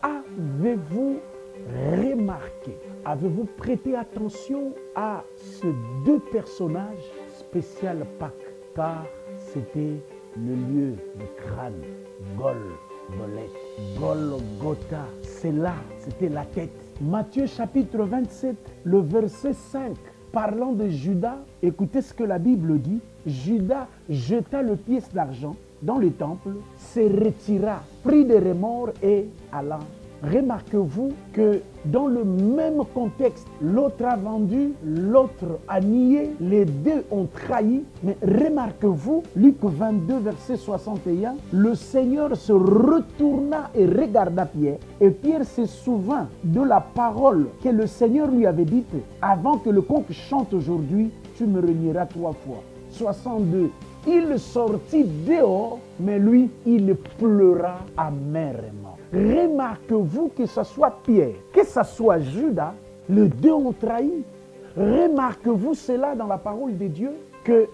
Avez-vous remarqué, avez-vous prêté attention à ces deux personnages spécial Pâques? Car c'était le lieu de crâne, Golgotha, c'est là, c'était la tête. Matthieu chapitre 27, le verset 5, parlant de Judas, écoutez ce que la Bible dit. Judas jeta le pièce d'argent dans le temple, se retira, prit des remords et alla. Remarquez-vous que dans le même contexte, l'autre a vendu, l'autre a nié, les deux ont trahi. Mais remarquez-vous, Luc 22, verset 61, le Seigneur se retourna et regarda Pierre. Et Pierre se souvint de la parole que le Seigneur lui avait dite, avant que le coq chante aujourd'hui, tu me renieras 3 fois. 62. Il sortit dehors, mais lui, il pleura amèrement. Remarquez-vous que ce soit Pierre, que ce soit Judas, les deux ont trahi. Remarquez-vous cela dans la parole de Dieu, que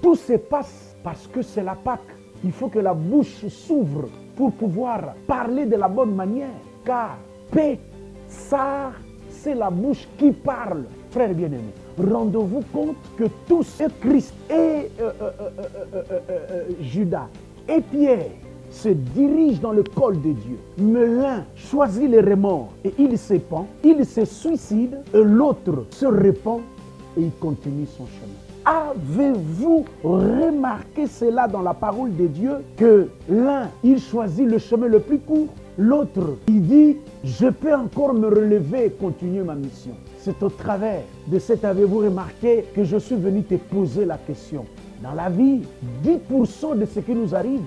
tout se passe parce que c'est la Pâque. Il faut que la bouche s'ouvre pour pouvoir parler de la bonne manière. Car Pessah, c'est la bouche qui parle. Frères bien-aimés, rendez-vous compte que tous, Christ et Judas et Pierre, se dirigent dans le col de Dieu. Mais l'un choisit les remords et il se pend, il se suicide, et l'autre se répand et il continue son chemin. Avez-vous remarqué cela dans la parole de Dieu, que l'un, il choisit le chemin le plus court, l'autre, il dit, je peux encore me relever et continuer ma mission. C'est au travers de cet avez-vous remarqué que je suis venu te poser la question. Dans la vie, 10% de ce qui nous arrive,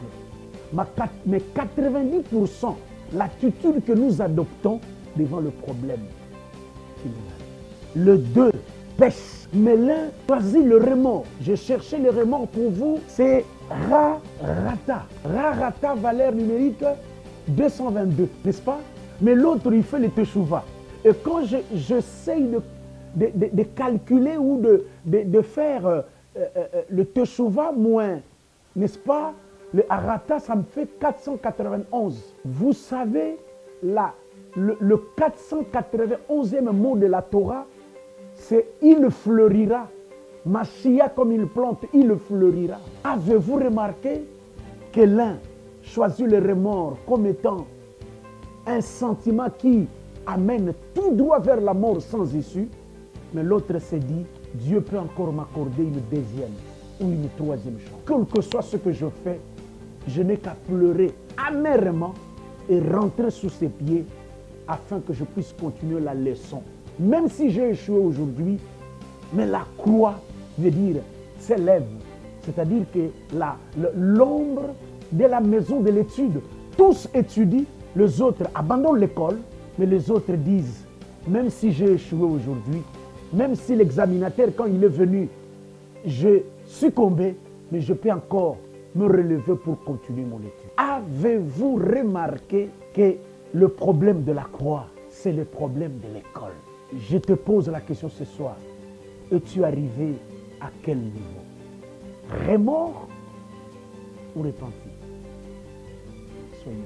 mais 90%, l'attitude que nous adoptons devant le problème qui nous arrive. Le 2 pêche, mais l'un choisit le remords. Je cherchais le remords pour vous, c'est Rarata. Rarata, valeur numérique 222, n'est-ce pas? Mais l'autre, il fait le teshuva. Et quand j'essaye de calculer ou de faire le teshuva moins, n'est-ce pas? Le Harata, ça me fait 491. Vous savez, le 491e mot de la Torah, c'est « il fleurira ». Mashiach, comme une plante, il fleurira. Avez-vous remarqué que l'un choisit le remords comme étant un sentiment qui amène tout droit vers la mort sans issue, mais l'autre s'est dit, Dieu peut encore m'accorder une deuxième ou une troisième chance. Quel que soit ce que je fais, je n'ai qu'à pleurer amèrement et rentrer sous ses pieds afin que je puisse continuer la leçon. Même si j'ai échoué aujourd'hui, mais la croix veut dire s'élève. C'est-à-dire que l'ombre de la maison de l'étude, tous étudient, les autres abandonnent l'école, mais les autres disent, même si j'ai échoué aujourd'hui, même si l'examinateur, quand il est venu, j'ai succombé, mais je peux encore me relever pour continuer mon étude. Avez-vous remarqué que le problème de la croix, c'est le problème de l'école? Je te pose la question ce soir. Es-tu arrivé à quel niveau? Remords ou repenti? Soyez